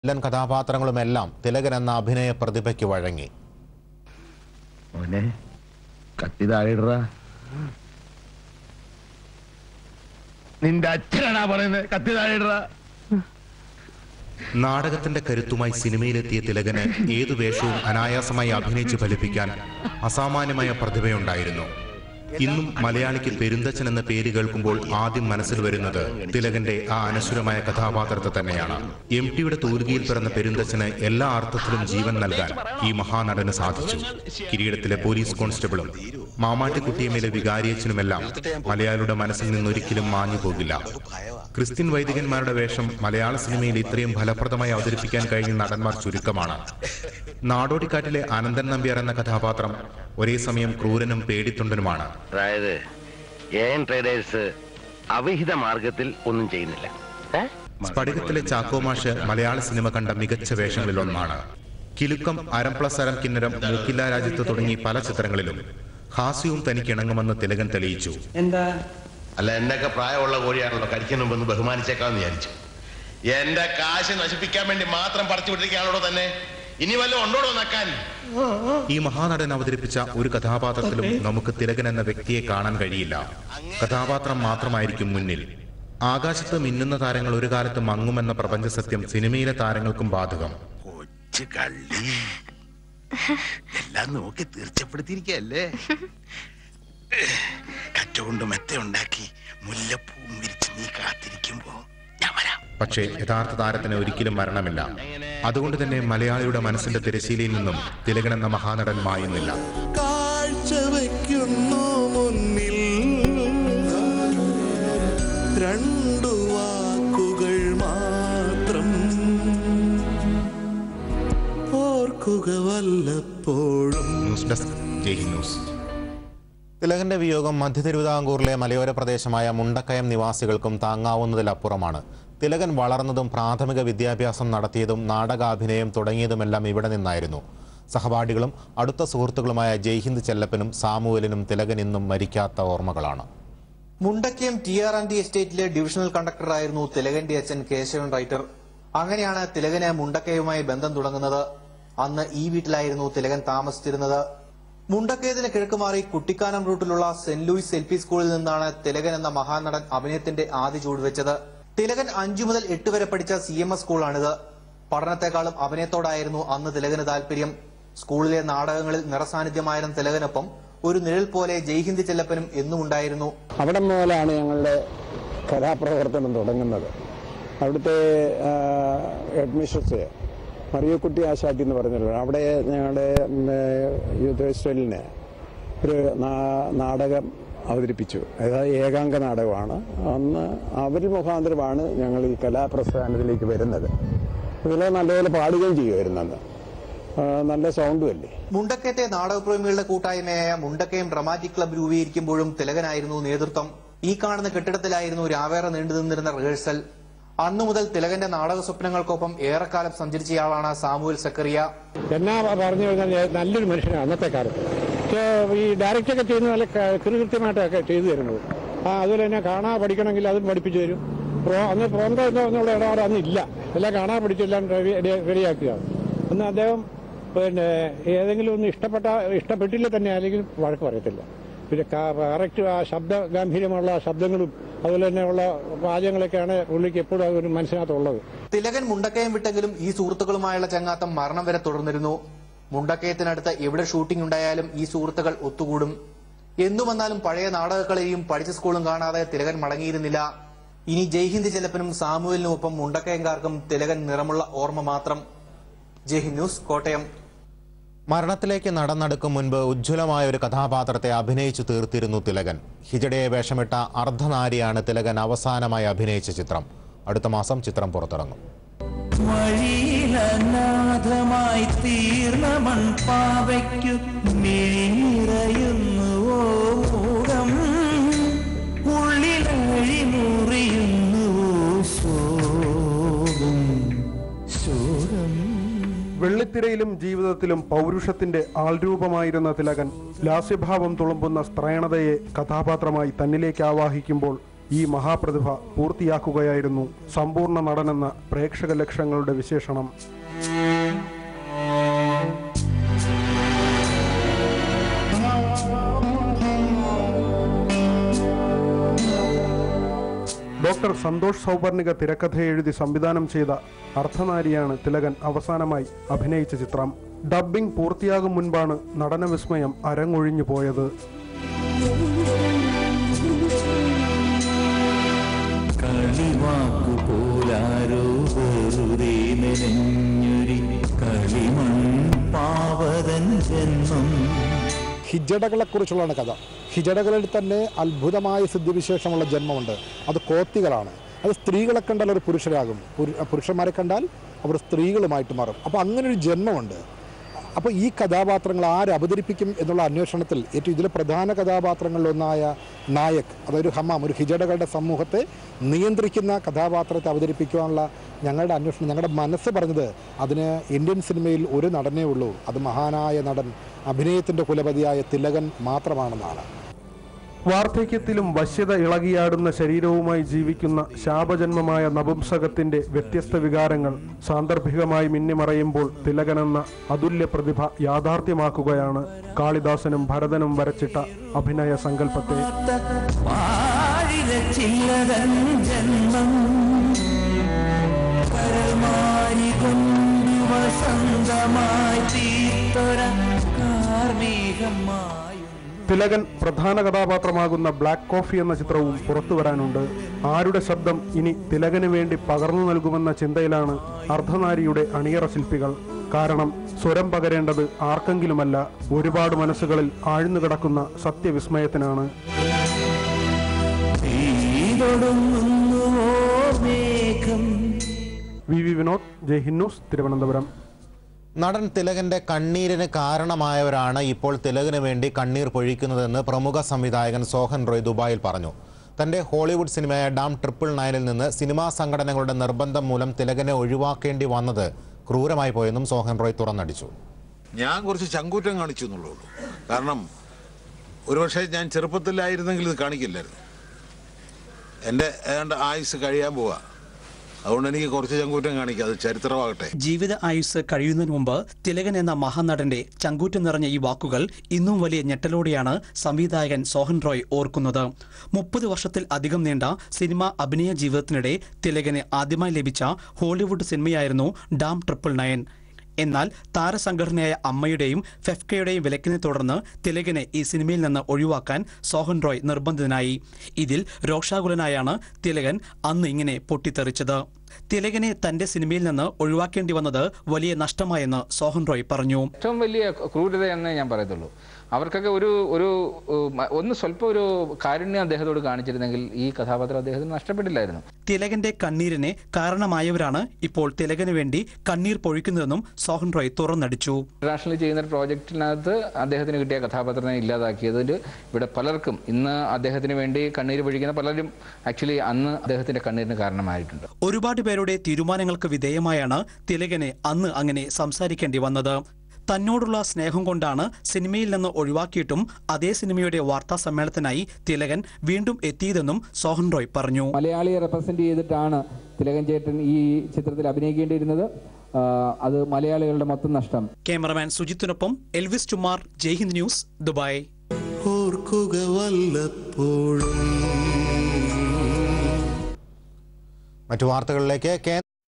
Villain കഥാപാത്രങ്ങളുമെല്ലാം Thilakan എന്ന അഭിനയ പ്രതിഭയ്ക്ക് വഴങ്ങി. നാടകത്തിന്റെ കരുത്തുമായി സിനിമയിലെത്തിയ തിലകന് ഏതു വേഷവും അനായാസമായി അഭിനയിച്ച് ഫലിപ്പിക്കാൻ അസാമാന്യമായ പ്രതിഭയുണ്ടായിരുന്നു. ഇന്നും മലയാളിക്ക് പെരുന്തച്ചൻ എന്ന പേര് കേൾക്കുമ്പോൾ ആദ്യം മനസ്സിൽ വരുന്നത് തിലകന്റെ ആ അനശ്വരമായ കഥാപാത്രത്തെ തന്നെയാണ്. MTയുടെ തൂലികയിൽ പിറന്ന പെരുന്തച്ചന് എല്ലാ അർത്ഥത്തിലും ജീവൻ നൽകാൻ ഈ മഹാനടന് സാധിച്ചു. കിരീടത്തിലെ പോലീസ് കോൺസ്റ്റബിളും മാമാട്ടിക്കുട്ടിയമേലെ വികാരിയച്ചനുമെല്ലാം മലയാളിയുടെ മനസ്സിൽ നിന്നൊരിക്കലും മാഞ്ഞു പോകില്ല. ക്രിസ്ത്യൻ വൈദികന്മാരുടെ വേഷം മലയാള സിനിമയിൽ ഇത്രയും ഫലപ്രദമായി അവതരിപ്പിക്കാൻ കഴിഞ്ഞ നടന്മാർ ചുരുക്കമാണ്. നാടോടിക്കാറ്റിലെ അനന്തൻ നമ്പ്യാർ എന്ന കഥാപാത്രം ഒരേ സമയം ക്രൂരനും പേടിത്തൊണ്ടനുമാണ്. അതായത് ട്രേഡേഴ്സ് അവിഹിത മാർഗത്തിൽ ഒന്നും ചെയ്യുന്നില്ല. സ്ഫടികത്തിലെ ചാക്കോമാഷ് മലയാള സിനിമ കണ്ട മികച്ച വേഷങ്ങളിൽ ഒന്നാണ്. കിലുക്കം, അരം പ്ലസ് അരം കിന്നരം, മൂക്കില്ല രാജ്യത്ത് തുടങ്ങി പല ചിത്രങ്ങളിലും ഹാസ്യവും തനിക്കിണങ്ങുമെന്ന് തിലകൻ തെളിയിച്ചു. അല്ല, എന്നൊക്കെ പ്രായമുള്ള കോഴിയാണല്ലോ, കഴിക്കുന്ന മുമ്പ് ബഹുമാനിച്ചേക്കാന്ന് വിചാരിച്ചു. എന്റെ കാശ് നശിപ്പിക്കാൻ വേണ്ടി മാത്രം പറിച്ചു വിട്ടിരിക്കുകയാണോ തന്നെ? ഇനി വല്ലതും ഉണ്ടോടോ നക്കാൻ? ഈ മഹാനടൻ അവതരിപ്പിച്ച ഒരു കഥാപാത്രത്തിലും നമുക്ക് തിലകൻ എന്ന വ്യക്തിയെ കാണാൻ കഴിയില്ല. കഥാപാത്രം മാത്രമായിരിക്കും മുന്നിൽ. ആകാശത്ത് മിന്നുന്ന താരങ്ങൾ ഒരു കാലത്ത് മങ്ങുമെന്ന പ്രപഞ്ച സത്യം സിനിമയിലെ താരങ്ങൾക്കും ബാധകം. എല്ലാം നോക്കി തീർച്ചപ്പെടുത്തിയിരിക്കല്ലേ? കറ്റുകൊണ്ട് മെത്ത ഉണ്ടാക്കി മുല്ലപ്പൂവും വിരിച്ച് നീ കാത്തിരിക്കുമ്പോ ഞാൻ വരാം. പക്ഷേ യഥാർത്ഥ താരത്തിന് ഒരിക്കലും മരണമില്ല. അതുകൊണ്ട് തന്നെ മലയാളിയുടെ മനസ്സിന്റെ തിരശ്ശീലയിൽ നിന്നും തിലകൻ എന്ന മഹാനടൻ മായുന്നില്ല. കാഴ്ചവെക്കുന്നു മുന്നിൽ രണ്ടു വാക്കുകൾ മാത്രം, ഓർക്കുക വല്ലപ്പോഴും. ന്യൂസ് ഡെസ്ക്, ജയ് ഹിന്ദ് ന്യൂസ്. തിലകന്റെ വിയോഗം മധ്യ തിരുവിതാംകൂറിലെ മലയോര പ്രദേശമായ മുണ്ടക്കയം നിവാസികൾക്കും താങ്ങാവുന്നതിലപ്പുറമാണ്. തിലകൻ വളർന്നതും പ്രാഥമിക വിദ്യാഭ്യാസം നടത്തിയതും നാടകാഭിനയം തുടങ്ങിയതുമെല്ലാം ഇവിടെ നിന്നായിരുന്നു. സഹപാഠികളും അടുത്ത സുഹൃത്തുക്കളുമായ ജയ്ഹിന്ദ് ചെല്ലപ്പനും സാമുവലിനും തിലകൻ ഇന്നും മരിക്കാത്ത ഓർമ്മകളാണ്. മുണ്ടക്കയം TR&D എസ്റ്റേറ്റിലെ ഡിവിഷണൽ കണ്ടക്ടറായിരുന്നു തിലകന്റെ അച്ഛൻ കേശവൻ റൈറ്റർ. അങ്ങനെയാണ് തിലകന് മുണ്ടക്കയവുമായി ബന്ധം തുടങ്ങുന്നത്. അന്ന് ഈ വീട്ടിലായിരുന്നു തിലകൻ താമസിച്ചിരുന്നത്. മുണ്ടക്കയത്തിന് കിഴക്കുമാറി കുട്ടിക്കാനം റൂട്ടിലുള്ള സെന്റ് ലൂയിസ് LP സ്കൂളിൽ നിന്നാണ് തിലകൻ എന്ന മഹാനടൻ അഭിനയത്തിന്റെ ആദ്യ ചുവടുവെച്ചത്. തിലകൻ 5 മുതൽ 8 വരെ പഠിച്ച CMS സ്കൂളാണിത്. പഠനത്തെക്കാളും അഭിനയത്തോടായിരുന്നു അന്ന് തിലകന് താല്പര്യം. സ്കൂളിലെ നാടകങ്ങളിൽ നിറസാന്നിധ്യമായിരുന്ന തിലകനൊപ്പം ഒരു നിഴൽ പോലെ ജയ്ഹിന്ദ് ചെല്ലപ്പനും എന്നും ഉണ്ടായിരുന്നു. അവിടെ മുതലാണ് ഞങ്ങളുടെ കലാപ്രവർത്തനം തുടങ്ങുന്നത്. അവിടുത്തെ ഹെഡ്മിസ്ട്രസ് മറിയക്കുട്ടി ആശാട്ടി എന്ന് പറഞ്ഞല്ലോ, അവിടെ ഞങ്ങളുടെ യൂത്ത് ഫെസ്റ്റിവലിന് ഒരു നാടകം അവതരിപ്പിച്ചു. അതായത് ഏകാംഗ നാടകമാണ്. അന്ന് അവർ മുഖാന്തരമാണ് ഞങ്ങൾ ഈ കലാപ്രസ്ഥാനത്തിലേക്ക് വരുന്നത്. ഇതിൽ നല്ലപോലെ പാടുകയും ചെയ്യുമായിരുന്നു. നല്ല സൗണ്ടും അല്ലേ. മുണ്ടക്കയത്തെ നാടകപ്രേമികളുടെ കൂട്ടായ്മയായ മുണ്ടക്കയം ഡ്രമാറ്റിക് ക്ലബ് രൂപീകരിക്കുമ്പോഴും തിലകനായിരുന്നു നേതൃത്വം. ഈ കാണുന്ന കെട്ടിടത്തിലായിരുന്നു രാവേറെ നീണ്ടു നിന്നിരുന്ന റിഹേഴ്സൽ. അന്നു മുതൽ തിലകന്റെ നാടക സ്വപ്നങ്ങൾക്കൊപ്പം ഏറെക്കാലം സഞ്ചരിച്ചയാളാണ് സാമുവൽ സക്കറിയ. എന്നാ പറഞ്ഞു കഴിഞ്ഞാൽ നല്ലൊരു മനുഷ്യനാണ് അന്നത്തെ കാലത്ത്. ഈ ഡയറക്റ്റൊക്കെ ചെയ്യുന്ന നല്ല കൃത്യമായിട്ടൊക്കെ ചെയ്തു തരുന്നത്. അതുപോലെ തന്നെ കാണാൻ പഠിക്കണമെങ്കിൽ അതും പഠിപ്പിച്ചു തരും. അന്ന് പ്രോന്തം എന്നുള്ള ഇടപാട് അന്ന് ഇല്ല. എല്ലാം കാണാൻ പഠിച്ചെല്ലാം റെഡിയാക്കുകയാണ്. അന്ന് അദ്ദേഹം ഏതെങ്കിലും ഒന്ന് ഇഷ്ടപ്പെട്ടില്ല തന്നെ അല്ലെങ്കിൽ വഴക്ക് പറയത്തില്ല. പിന്നെ കറക്റ്റ് ആ ശബ്ദ ഗാംഭീര്യമുള്ള ശബ്ദങ്ങളും അതുപോലെ തന്നെയുള്ള വാചകങ്ങളൊക്കെയാണ് പുള്ളിക്ക് എപ്പോഴും ഒരു മനസ്സിനകത്തുള്ളത്. തിലകൻ മുണ്ടക്കയം വിട്ടെങ്കിലും ഈ സുഹൃത്തുക്കളുമായുള്ള ചങ്ങാത്തം മരണം വരെ തുടർന്നിരുന്നു. മുണ്ടക്കയത്തിനടുത്ത് എവിടെ ഷൂട്ടിംഗ് ഉണ്ടായാലും ഈ സുഹൃത്തുക്കൾ ഒത്തുകൂടും. എന്നു വന്നാലും പഴയ നാടകക്കളയും പഠിച്ച സ്കൂളും കാണാതെ തിലകൻ മടങ്ങിയിരുന്നില്ല. ഇനി ജയ്ഹിന്ദ് ചെല്ലപ്പനും സാമുവലിനും ഒപ്പം മുണ്ടക്കയംകാർക്കും തിലകൻ നിറമുള്ള ഓർമ്മ മാത്രം. ജയ് ഹിന്ദ് ന്യൂസ്, കോട്ടയം. മരണത്തിലേക്ക് നടന്നെടുക്കും മുൻപ് ഉജ്ജ്വലമായ ഒരു കഥാപാത്രത്തെ അഭിനയിച്ചു തീർത്തിരുന്നു തിലകൻ. ഹിജഡയെ വേഷമിട്ട അർദ്ധനാരിയാണ് തിലകൻ അവസാനമായി അഭിനയിച്ച ചിത്രം. അടുത്ത മാസം ചിത്രം പുറത്തിറങ്ങും. വഴിയിലനാഥമായി തീർന്ന മൺപാവയ്ക്കു നിറയുന്നുവോ മൂകം, ഉള്ളിലഴി മുറിയുന്നുവോ ശോകം ശോകം. വെള്ളിത്തിരയിലും ജീവിതത്തിലും പൗരുഷത്തിന്റെ ആൾരൂപമായിരുന്ന തിലകൻ ലാസ്യഭാവം തുളുമ്പുന്ന സ്ത്രൈണതയെ കഥാപാത്രമായി തന്നിലേക്ക് ആവാഹിക്കുമ്പോൾ ഈ മഹാപ്രതിഭ പൂർത്തിയാക്കുകയായിരുന്നു സമ്പൂർണ്ണ നടനെന്ന പ്രേക്ഷക ലക്ഷങ്ങളുടെ വിശേഷണം. ഡോക്ടർ സന്തോഷ് സൗപർണിക തിരക്കഥ എഴുതി സംവിധാനം ചെയ്ത അർദ്ധനാരിയാണ് തിലകൻ അവസാനമായി അഭിനയിച്ച ചിത്രം. ഡബ്ബിംഗ് പൂർത്തിയാകും മുൻപാണ് നടന വിസ്മയം അരങ്ങൊഴിഞ്ഞു പോയത്. ഹിജടകളെക്കുറിച്ചുള്ളതാണ് കഥ. ഹിജടകളിൽ തന്നെ അത്ഭുതമായ സിദ്ധിവിശേഷമുള്ള ജന്മമുണ്ട്. അത് കോത്തികളാണ്. അത് സ്ത്രീകളെ കണ്ടാൽ ഒരു പുരുഷരാകും, പുരുഷന്മാരെ കണ്ടാൽ അവർ സ്ത്രീകളുമായിട്ട് മാറും. അപ്പോൾ അങ്ങനൊരു ജന്മമുണ്ട്. അപ്പോൾ ഈ കഥാപാത്രങ്ങൾ ആരവതരിപ്പിക്കും എന്നുള്ള അന്വേഷണത്തിൽ ഏറ്റവും ഇതിലെ പ്രധാന കഥാപാത്രങ്ങളിലൊന്നായ നായക്, അതൊരു ഹമ്മാം, ഒരു ഹിജടകളുടെ സമൂഹത്തെ നിയന്ത്രിക്കുന്ന കഥാപാത്രത്തെ അവതരിപ്പിക്കാനുള്ള ഞങ്ങളുടെ അന്വേഷണം, ഞങ്ങളുടെ മനസ്സ് പറഞ്ഞത് അതിന് ഇന്ത്യൻ സിനിമയിൽ ഒരു നടനേ ഉള്ളൂ, അത് മഹാനായ നടൻ, അഭിനയത്തിൻ്റെ കുലപതിയായ തിലകൻ മാത്രമാണെന്നാണ്. വാർദ്ധക്യത്തിലും വശ്യത ഇളകിയാടുന്ന ശരീരവുമായി ജീവിക്കുന്ന ശാപജന്മമായ നപുംസകത്തിന്റെ വ്യത്യസ്ത വികാരങ്ങൾ സാന്ദർഭികമായി മിന്നിമറയുമ്പോൾ തിലകനെന്ന അതുല്യ പ്രതിഭ യാഥാർത്ഥ്യമാക്കുകയാണ് കാളിദാസനും ഭരതനും വരച്ചിട്ട അഭിനയ സങ്കല്പത്തെ. തിലകൻ പ്രധാന കഥാപാത്രമാകുന്ന ബ്ലാക്ക് കോഫി എന്ന ചിത്രവും പുറത്തു വരാനുണ്ട്. ആരുടെ ശബ്ദം ഇനി തിലകന് വേണ്ടി പകർന്നു നൽകുമെന്ന ചിന്തയിലാണ് അർദ്ധനാരിയുടെ അണിയറ ശില്പികൾ. കാരണം സ്വരം പകരേണ്ടത് ആർക്കെങ്കിലുമല്ല, ഒരുപാട് മനസ്സുകളിൽ ആഴ്ന്നു കിടക്കുന്ന സത്യവിസ്മയത്തിനാണ്. V Vinod, Jaihind news, Thiruvananthapuram. നടൻ തിലകന്റെ കണ്ണീരിന് കാരണമായവരാണ് ഇപ്പോൾ തിലകന് വേണ്ടി കണ്ണീർ പൊഴിക്കുന്നതെന്ന് പ്രമുഖ സംവിധായകൻ സോഹൻ റോയ് ദുബായിൽ പറഞ്ഞു. തന്റെ ഹോളിവുഡ് സിനിമയായ ഡാം 999 നിന്ന് സിനിമാ സംഘടനകളുടെ നിർബന്ധം മൂലം തിലകനെ ഒഴിവാക്കേണ്ടി വന്നത് ക്രൂരമായി പോയെന്നും സോഹൻ റോയ് തുറന്നടിച്ചു. ഞാൻ കുറച്ച് ചങ്കൂറ്റം കാണിച്ചു എന്നുള്ളൂ. കാരണം ഒരുപക്ഷെ ഞാൻ ചെറുപ്പത്തിലായിരുന്നെങ്കിൽ ഇത് കാണിക്കില്ലായിരുന്നു. എൻ്റെ ഏതാണ്ട് ആയുസ് കഴിയാൻ പോവാ. അതുകൊണ്ട് എനിക്ക് കുറച്ച് ചങ്കൂറ്റം കാണിക്കാം, അത് ചരിത്രമാകട്ടെ. ജീവിത ആയുസ് കഴിയുന്നതിന് മുമ്പ് തിലകൻ എന്ന മഹാനടന്റെ ചങ്കൂറ്റം നിറഞ്ഞ ഈ വാക്കുകൾ ഇന്നും വലിയ ഞെട്ടലോടെയാണ് സംവിധായകൻ സോഹൻ റോയ് ഓർക്കുന്നത്. 30 വർഷത്തിൽ അധികം നീണ്ട സിനിമ അഭിനയ ജീവിതത്തിനിടെ തിലകന് ആദ്യമായി ലഭിച്ച ഹോളിവുഡ് സിനിമയായിരുന്നു ഡാം 999. എന്നാൽ താരസംഘടനയായ അമ്മയുടെയും ഫെഫ്കയുടെയും വിലക്കിനെ തുടർന്ന് തിലകനെ ഈ സിനിമയിൽ നിന്ന് ഒഴിവാക്കാൻ സോഹൻ റോയ് നിർബന്ധിതനായി. ഇതിൽ രോഷാകുലനായാണ് തിലകൻ അന്ന് ഇങ്ങനെ പൊട്ടിത്തെറിച്ചത്. തിലകനെ തന്റെ സിനിമയിൽ നിന്ന് ഒഴിവാക്കേണ്ടി വന്നത് വലിയ നഷ്ടമായെന്ന് സോഹൻ റോയ് പറഞ്ഞു. ഏറ്റവും വലിയ ക്രൂരതയെന്ന് ഞാൻ പറയത്തുള്ളൂ. അവർക്കൊക്കെ ഒന്ന് സ്വല്പം ഒരു കാരുണ്യം അദ്ദേഹത്തോട് കാണിച്ചിരുന്നെങ്കിൽ ഈ കഥാപാത്രം അദ്ദേഹത്തിന് നഷ്ടപ്പെട്ടില്ലായിരുന്നു. തിലകന്റെ കണ്ണീരിന് കാരണമായവരാണ് ഇപ്പോൾ തിലകന് വേണ്ടി കണ്ണീർ പൊഴിക്കുന്നതെന്നും സോഹൻ റോയ് തുറന്നടിച്ചു. ഇന്റർനാഷണൽ ചെയ്യുന്ന ഒരു പ്രോജക്റ്റിനകത്ത് അദ്ദേഹത്തിന് കിട്ടിയ കഥാപാത്രത്തെ ഇല്ലാതാക്കിയതിൽ ഇവിടെ പലർക്കും ഇന്ന് അദ്ദേഹത്തിന് വേണ്ടി കണ്ണീര് പൊഴിക്കുന്ന പലരും ആക്ച്വലി അന്ന് അദ്ദേഹത്തിന്റെ കണ്ണീരിന് കാരണമായിട്ടുണ്ട്. ഒരുപാട് പേരുടെ തീരുമാനങ്ങൾക്ക് വിധേയമായാണ് തിലകനെ അന്ന് അങ്ങനെ സംസാരിക്കേണ്ടി വന്നത്. തന്നോടുള്ള സ്നേഹം കൊണ്ടാണ് സിനിമയിൽ നിന്ന് ഒഴിവാക്കിയിട്ടും അതേ സിനിമയുടെ വാർത്താ സമ്മേളനത്തിനായി തിലകൻ വീണ്ടും എത്തിയതെന്നും സോഹൻ റോയ് പറഞ്ഞു. മലയാളിയെ റെപ്രസെന്റ് ചെയ്തിട്ടാണ് തിലകൻ ചേട്ടൻ ഈ ചിത്രത്തിൽ അഭിനയിക്കേണ്ടിയിരുന്നത്. അത് മലയാളികളുടെ മൊത്തം നഷ്ടം. ക്യാമറമാൻ സുജിത്തിനൊപ്പം എൽവിസ് ചുമാർ, ജയ്ഹിന്ദ് ന്യൂസ്, ദുബായ്. മറ്റു വാർത്തകളിലേക്ക്.